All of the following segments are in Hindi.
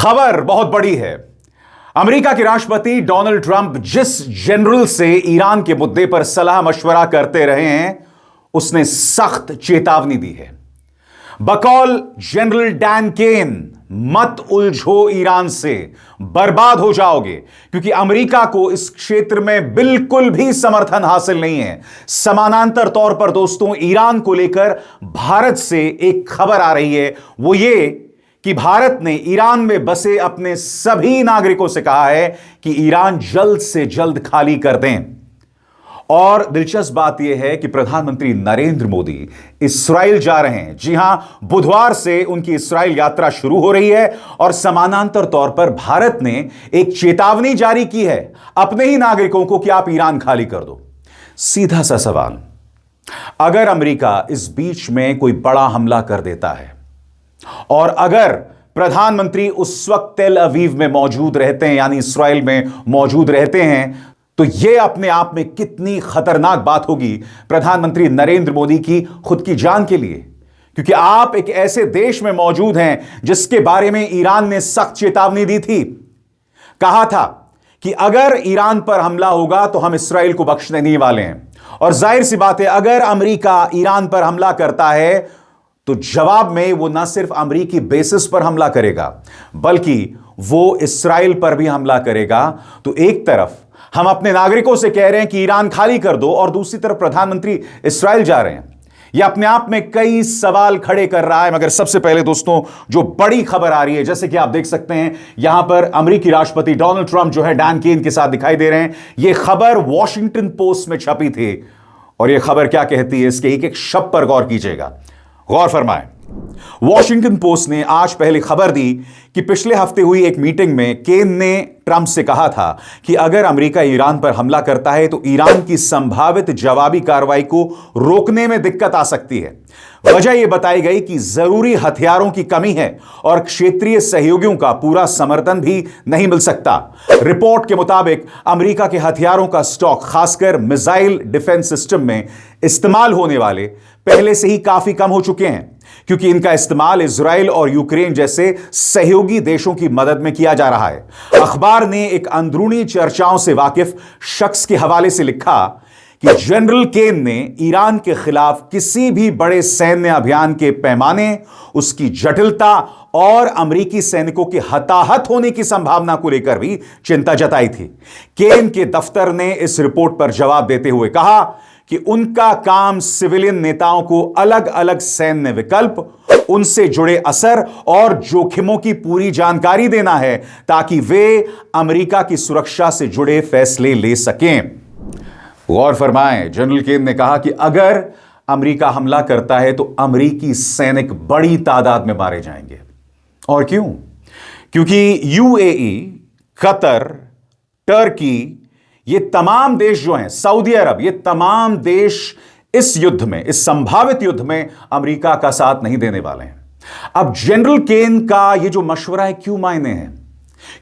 खबर बहुत बड़ी है। अमेरिका के राष्ट्रपति डोनाल्ड ट्रंप जिस जनरल से ईरान के मुद्दे पर सलाह मशवरा करते रहे हैं, उसने सख्त चेतावनी दी है। बकौल जनरल डैन केन, मत उलझो ईरान से, बर्बाद हो जाओगे, क्योंकि अमेरिका को इस क्षेत्र में बिल्कुल भी समर्थन हासिल नहीं है। समानांतर तौर पर दोस्तों, ईरान को लेकर भारत से एक खबर आ रही है, वो ये कि भारत ने ईरान में बसे अपने सभी नागरिकों से कहा है कि ईरान जल्द से जल्द खाली कर दें। और दिलचस्प बात यह है कि प्रधानमंत्री नरेंद्र मोदी इस्राइल जा रहे हैं। जी हां, बुधवार से उनकी इस्राइल यात्रा शुरू हो रही है और समानांतर तौर पर भारत ने एक चेतावनी जारी की है अपने ही नागरिकों को कि आप ईरान खाली कर दो। सीधा सा सवाल, अगर अमेरिका इस बीच में कोई बड़ा हमला कर देता है और अगर प्रधानमंत्री उस वक्त तेल अवीव में मौजूद रहते हैं, यानी इस्राइल में मौजूद रहते हैं, तो यह अपने आप में कितनी खतरनाक बात होगी प्रधानमंत्री नरेंद्र मोदी की खुद की जान के लिए। क्योंकि आप एक ऐसे देश में मौजूद हैं जिसके बारे में ईरान ने सख्त चेतावनी दी थी। कहा था कि अगर ईरान पर हमला होगा तो हम इस्राइल को बख्शने नहीं वाले हैं। और जाहिर सी बात है, अगर अमेरिका ईरान पर हमला करता है तो जवाब में वो ना सिर्फ अमेरिकी बेसिस पर हमला करेगा, बल्कि वो इस्राइल पर भी हमला करेगा। तो एक तरफ हम अपने नागरिकों से कह रहे हैं कि ईरान खाली कर दो, और दूसरी तरफ प्रधानमंत्री इस्राइल जा रहे हैं। यह अपने आप में कई सवाल खड़े कर रहा है। मगर सबसे पहले दोस्तों, जो बड़ी खबर आ रही है, जैसे कि आप देख सकते हैं यहां पर अमेरिकी राष्ट्रपति डोनाल्ड ट्रंप जो है डैन केन के साथ दिखाई दे रहे हैं। यह खबर वॉशिंगटन पोस्ट में छपी थी, और यह खबर क्या कहती है, इसके एक शब्द पर गौर कीजिएगा, गौर फरमाएं। वॉशिंगटन पोस्ट ने आज पहले खबर दी कि पिछले हफ्ते हुई एक मीटिंग में केन ने ट्रंप से कहा था कि अगर अमेरिका ईरान पर हमला करता है तो ईरान की संभावित जवाबी कार्रवाई को रोकने में दिक्कत आ सकती है। वजह यह बताई गई कि जरूरी हथियारों की कमी है और क्षेत्रीय सहयोगियों का पूरा समर्थन भी नहीं मिल सकता। रिपोर्ट के मुताबिक अमेरिका के हथियारों का स्टॉक, खासकर मिसाइल डिफेंस सिस्टम में इस्तेमाल होने वाले, पहले से ही काफी कम हो चुके हैं, क्योंकि इनका इस्तेमाल इजराइल और यूक्रेन जैसे सहयोगी देशों की मदद में किया जा रहा है। अखबार ने एक अंदरूनी चर्चाओं से वाकिफ शख्स के हवाले से लिखा कि जनरल केन ने ईरान के खिलाफ किसी भी बड़े सैन्य अभियान के पैमाने, उसकी जटिलता और अमेरिकी सैनिकों के हताहत होने की संभावना को लेकर भी चिंता जताई थी। केन के दफ्तर ने इस रिपोर्ट पर जवाब देते हुए कहा कि उनका काम सिविलियन नेताओं को अलग अलग सैन्य विकल्प, उनसे जुड़े असर और जोखिमों की पूरी जानकारी देना है, ताकि वे अमेरिका की सुरक्षा से जुड़े फैसले ले सकें। गौर फरमाएं, जनरल केन ने कहा कि अगर अमेरिका हमला करता है तो अमेरिकी सैनिक बड़ी तादाद में मारे जाएंगे। और क्यों? क्योंकि यूएई, कतर, टर्की, ये तमाम देश जो हैं, सऊदी अरब, ये तमाम देश इस युद्ध में, इस संभावित युद्ध में अमेरिका का साथ नहीं देने वाले हैं। अब जनरल केन का ये जो मशवरा है क्यों मायने है?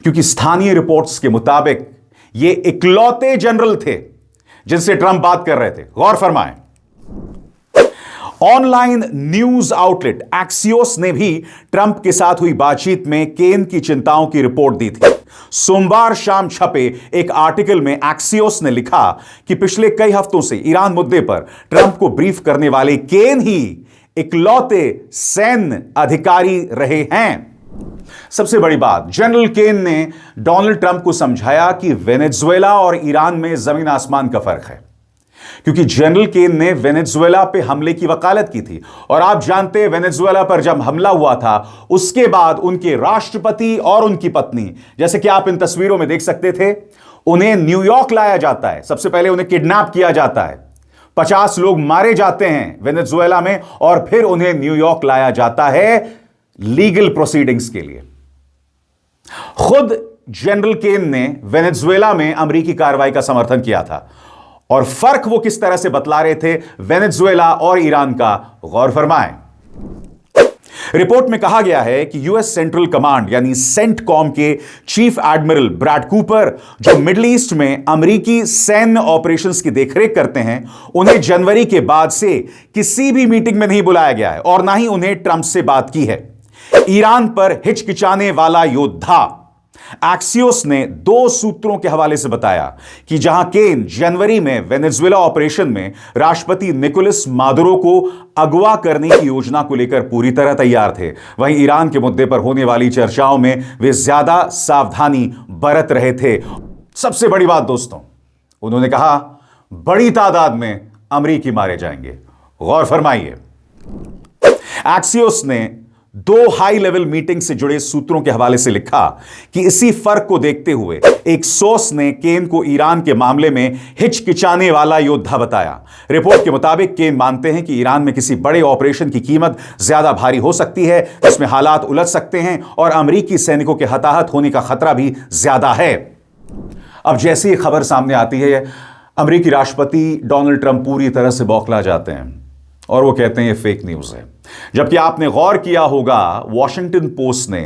क्योंकि स्थानीय रिपोर्ट्स के मुताबिक ये इकलौते जनरल थे जिनसे ट्रंप बात कर रहे थे। गौर फरमाएं, ऑनलाइन न्यूज आउटलेट एक्सियोस ने भी ट्रंप के साथ हुई बातचीत में केन की चिंताओं की रिपोर्ट दी थी। सोमवार शाम छपे एक आर्टिकल में एक्सियोस ने लिखा कि पिछले कई हफ्तों से ईरान मुद्दे पर ट्रंप को ब्रीफ करने वाले केन ही इकलौते सैन्य अधिकारी रहे हैं। सबसे बड़ी बात, जनरल केन ने डोनाल्ड ट्रंप को समझाया कि वेनेजुएला और ईरान में जमीन आसमान का फर्क है, क्योंकि जनरल केन ने वेनेजुएला पे हमले की वकालत की थी। और आप जानते हैं, वेनेजुएला पर जब हमला हुआ था उसके बाद उनके राष्ट्रपति और उनकी पत्नी, जैसे कि आप इन तस्वीरों में देख सकते थे, उन्हें न्यूयॉर्क लाया जाता है। सबसे पहले उन्हें किडनैप किया जाता है, 50 लोग मारे जाते हैं वेनेजुएला में, और फिर उन्हें न्यूयॉर्क लाया जाता है लीगल प्रोसीडिंग्स के लिए। खुद जनरल केन ने वेनेजुएला में अमेरिकी कार्रवाई का समर्थन किया था, और फर्क वो किस तरह से बतला रहे थे वेनेजुएला और ईरान का, गौर फरमाएं। रिपोर्ट में कहा गया है कि यूएस सेंट्रल कमांड यानी सेंटकॉम के चीफ एडमिरल ब्रैड कूपर, जो मिडिल ईस्ट में अमेरिकी सैन्य ऑपरेशंस की देखरेख करते हैं, उन्हें जनवरी के बाद से किसी भी मीटिंग में नहीं बुलाया गया है और ना ही उन्हें ट्रंप से बात की है। ईरान पर हिचकिचाने वाला योद्धा। एक्सियोस ने 2 सूत्रों के हवाले से बताया कि जहां केन जनवरी में वेनेजुएला ऑपरेशन में राष्ट्रपति निकोलस मादुरो को अगवा करने की योजना को लेकर पूरी तरह तैयार थे, वहीं ईरान के मुद्दे पर होने वाली चर्चाओं में वे ज्यादा सावधानी बरत रहे थे। सबसे बड़ी बात दोस्तों, उन्होंने कहा बड़ी तादाद में अमरीकी मारे जाएंगे। गौर फरमाइए, एक्सियोस ने 2 हाई लेवल मीटिंग से जुड़े सूत्रों के हवाले से लिखा कि इसी फर्क को देखते हुए एक सोर्स ने केन को ईरान के मामले में हिचकिचाने वाला योद्धा बताया। रिपोर्ट के मुताबिक केन मानते हैं कि ईरान में किसी बड़े ऑपरेशन की कीमत ज्यादा भारी हो सकती है, इसमें हालात उलझ सकते हैं और अमेरिकी सैनिकों के हताहत होने का खतरा भी ज्यादा है। अब जैसी ये खबर सामने आती है, अमेरिकी राष्ट्रपति डोनाल्ड ट्रंप पूरी तरह से बौखला जाते हैं और वो कहते हैं ये फेक न्यूज है। जबकि आपने गौर किया होगा, वॉशिंगटन पोस्ट ने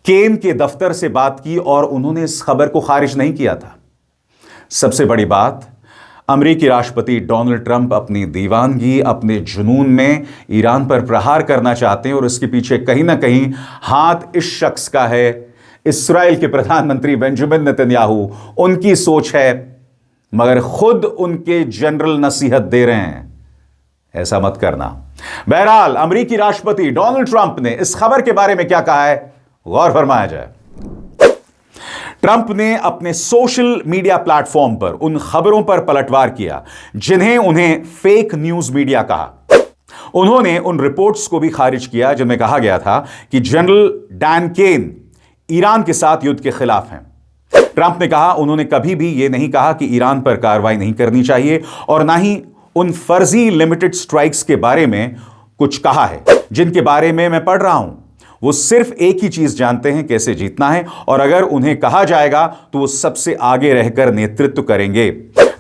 केन के दफ्तर से बात की और उन्होंने इस खबर को खारिज नहीं किया था। सबसे बड़ी बात, अमेरिकी राष्ट्रपति डोनाल्ड ट्रंप अपनी दीवानगी, अपने जुनून में ईरान पर प्रहार करना चाहते हैं और इसके पीछे कहीं ना कहीं हाथ इस शख्स का है, इस्राएल के प्रधानमंत्री बेंजामिन नेतन्याहू। उनकी सोच है, मगर खुद उनके जनरल नसीहत दे रहे हैं, ऐसा मत करना। बहरहाल, अमेरिकी राष्ट्रपति डोनाल्ड ट्रंप ने इस खबर के बारे में क्या कहा है, गौर फरमाया जाए। ट्रंप ने अपने सोशल मीडिया प्लेटफॉर्म पर उन खबरों पर पलटवार किया जिन्हें उन्हें फेक न्यूज मीडिया कहा। उन्होंने उन रिपोर्ट्स को भी खारिज किया जिनमें कहा गया था कि जनरल डैन केन ईरान के साथ युद्ध के खिलाफ हैं। ट्रंप ने कहा, उन्होंने कभी भी यह नहीं कहा कि ईरान पर कार्रवाई नहीं करनी चाहिए और ना ही उन फर्जी लिमिटेड स्ट्राइक्स के बारे में कुछ कहा है जिनके बारे में मैं पढ़ रहा हूं। वो सिर्फ एक ही चीज जानते हैं, कैसे जीतना है, और अगर उन्हें कहा जाएगा तो वो सबसे आगे रहकर नेतृत्व करेंगे।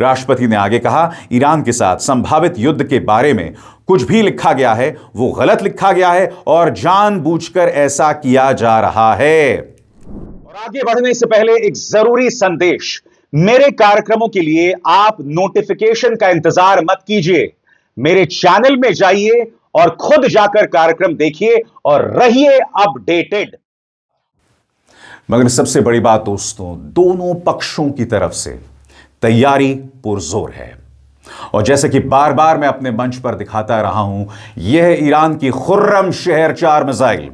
राष्ट्रपति ने आगे कहा, ईरान के साथ संभावित युद्ध के बारे में कुछ भी लिखा गया है वो गलत लिखा गया है और जानबूझकर ऐसा किया जा रहा है। और आगे बढ़ने से पहले एक जरूरी संदेश, मेरे कार्यक्रमों के लिए आप नोटिफिकेशन का इंतजार मत कीजिए, मेरे चैनल में जाइए और खुद जाकर कार्यक्रम देखिए और रहिए अपडेटेड। मगर सबसे बड़ी बात दोस्तों, दोनों पक्षों की तरफ से तैयारी पुरजोर है और जैसे कि बार बार मैं अपने मंच पर दिखाता रहा हूं, यह ईरान की खुर्रम शहर 4 मिसाइल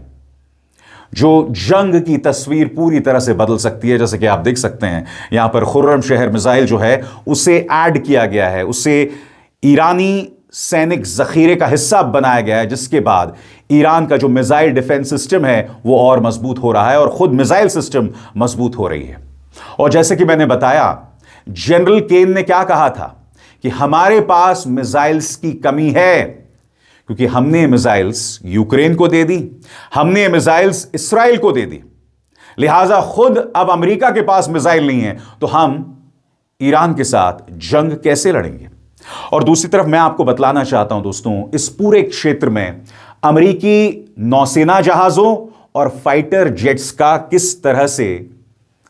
जो जंग की तस्वीर पूरी तरह से बदल सकती है। जैसे कि आप देख सकते हैं यहां पर खुर्रम शहर मिसाइल जो है उसे ऐड किया गया है, उसे ईरानी सैनिक जखीरे का हिस्सा बनाया गया है, जिसके बाद ईरान का जो मिसाइल डिफेंस सिस्टम है वो और मजबूत हो रहा है और खुद मिसाइल सिस्टम मजबूत हो रही है। और जैसे कि मैंने बताया, जनरल केन ने क्या कहा था कि हमारे पास मिसाइल्स की कमी है क्योंकि हमने मिसाइल्स यूक्रेन को दे दी, हमने मिसाइल्स इस्राएल को दे दी, लिहाजा खुद अब अमेरिका के पास मिसाइल नहीं है तो हम ईरान के साथ जंग कैसे लड़ेंगे। और दूसरी तरफ मैं आपको बतलाना चाहता हूं दोस्तों, इस पूरे क्षेत्र में अमेरिकी नौसेना जहाजों और फाइटर जेट्स का किस तरह से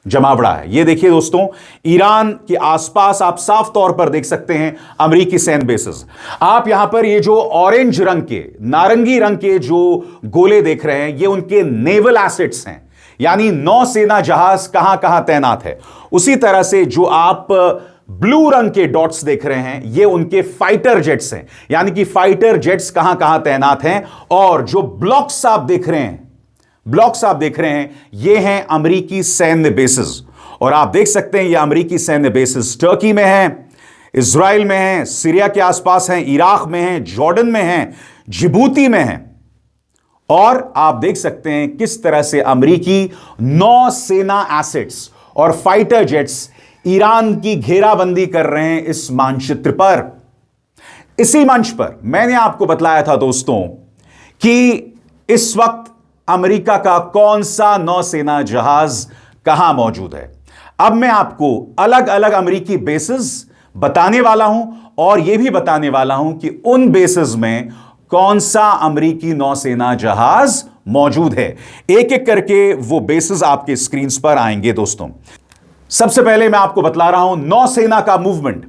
जमावड़ा है। यह देखिए दोस्तों, ईरान के आसपास आप साफ तौर पर देख सकते हैं अमेरिकी सैन्य बेसेस। आप यहां पर ये जो ऑरेंज रंग के, नारंगी रंग के जो गोले देख रहे हैं, ये उनके नेवल एसेट्स हैं, यानी नौसेना जहाज कहां कहां तैनात है। उसी तरह से जो आप ब्लू रंग के डॉट्स देख रहे हैं, ये उनके फाइटर जेट्स हैं, यानी कि फाइटर जेट्स कहां कहां तैनात हैं। और जो ब्लॉक्स आप देख रहे हैं, ये हैं अमेरिकी सैन्य बेसेस। और आप देख सकते हैं ये अमेरिकी सैन्य बेसेस टर्की में हैं, इजराइल में हैं, सीरिया के आसपास हैं, इराक में हैं, जॉर्डन में हैं, जिबूती में हैं। और आप देख सकते हैं किस तरह से अमेरिकी नौसेना एसेट्स और फाइटर जेट्स ईरान की घेराबंदी कर रहे हैं इस मानचित्र पर। इसी मंच पर मैंने आपको बतलाया था दोस्तों कि इस वक्त अमेरिका का कौन सा नौसेना जहाज कहां मौजूद है। अब मैं आपको अलग अलग अमेरिकी बेसेस बताने वाला हूं और यह भी बताने वाला हूं कि उन बेसेस में कौन सा अमेरिकी नौसेना जहाज मौजूद है। एक एक करके वो बेसेस आपके स्क्रीन पर आएंगे दोस्तों। सबसे पहले मैं आपको बतला रहा हूं नौसेना का मूवमेंट।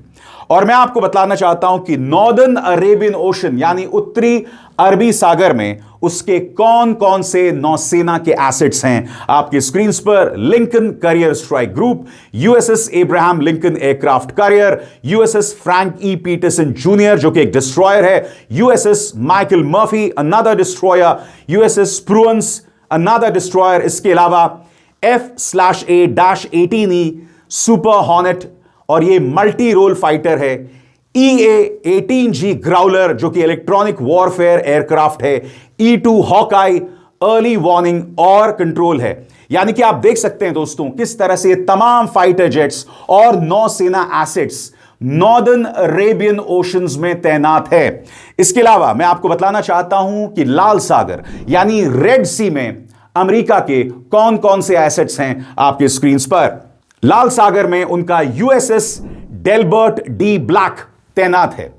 और मैं आपको बताना चाहता हूं कि नॉर्दर्न अरेबियन ओशन यानी उत्तरी अरबी सागर में उसके कौन कौन से नौसेना के एसेट्स हैं। आपके स्क्रीन पर Lincoln carrier strike group, USS Abraham Lincoln aircraft carrier, USS Frank E Petersen Junior जो कि एक डिस्ट्रॉयर है, USS Michael Murphy another destroyer, USS Spruance another destroyer. इसके अलावा F/A-18E सुपर हॉर्नेट और ये मल्टी रोल फाइटर है, EA-18G ग्राउलर जो कि इलेक्ट्रॉनिक वॉरफेयर एयरक्राफ्ट है, E-2 हॉकाई अर्ली वार्निंग और कंट्रोल है। यानी कि आप देख सकते हैं दोस्तों किस तरह से तमाम फाइटर जेट्स और नौसेना एसेट्स नॉर्दर्न अरेबियन ओशंस में तैनात है। इसके अलावा मैं आपको बताना चाहता हूं कि लाल सागर यानी रेड सी में अमेरिका के कौन कौन से एसेट्स हैं। आपके स्क्रीन पर लाल सागर में उनका यूएसएस डेलबर्ट डी ब्लैक तैनात है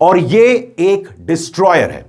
और यह एक डिस्ट्रॉयर है।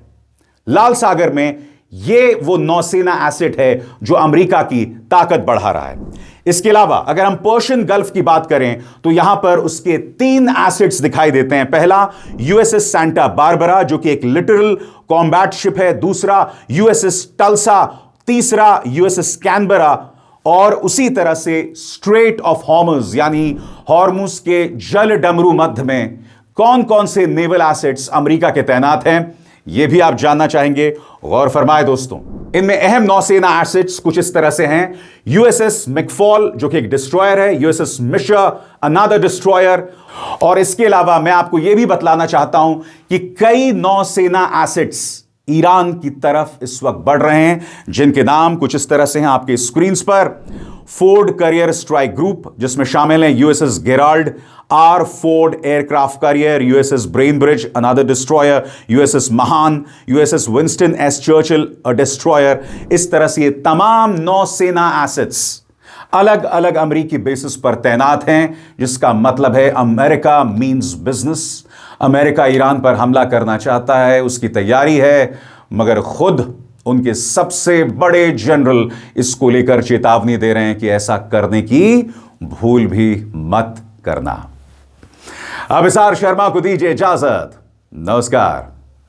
लाल सागर में यह वो नौसेना एसेट है जो अमेरिका की ताकत बढ़ा रहा है। इसके अलावा अगर हम पर्शियन गल्फ की बात करें तो यहां पर उसके 3 एसेट्स दिखाई देते हैं। पहला यूएसएस सांता बारबरा जो कि एक लिटरल कॉम्बैट शिप है, दूसरा यूएसएस टल्सा, तीसरा यूएसएस कैनबरा और उसी तरह से स्ट्रेट ऑफ हॉर्मुज यानी हॉर्मुज के जल डमरू मध्य में कौन कौन से नेवल एसेट्स अमेरिका के तैनात हैं, यह भी आप जानना चाहेंगे। गौर फरमाए दोस्तों, इनमें अहम नौसेना एसेट्स कुछ इस तरह से हैं। यूएसएस मैकफॉल जो कि एक डिस्ट्रॉयर है, यूएसएस मिशर अनदर डिस्ट्रॉयर, और इसके अलावा मैं आपको यह भी बतलाना चाहता हूं कि कई नौसेना एसेट्स ईरान की तरफ इस वक्त बढ़ रहे हैं जिनके नाम कुछ इस तरह से हैं आपके स्क्रीन पर। फोर्ड करियर स्ट्राइक ग्रुप जिसमें शामिल हैं USS Gerald R Ford aircraft carrier, USS Bainbridge another destroyer, USS Mahan, USS Winston S Churchill a destroyer. इस तरह से ये तमाम नौसेना एसेट्स अलग अलग अमेरिकी बेसिस पर तैनात हैं, जिसका मतलब है America means business. America Iran पर हमला करना चाहता है, उसकी तैयारी है, मगर खुद उनके सबसे बड़े जनरल इसको लेकर चेतावनी दे रहे हैं कि ऐसा करने की भूल भी मत करना। अभिसार शर्मा को दीजिए इजाजत। नमस्कार।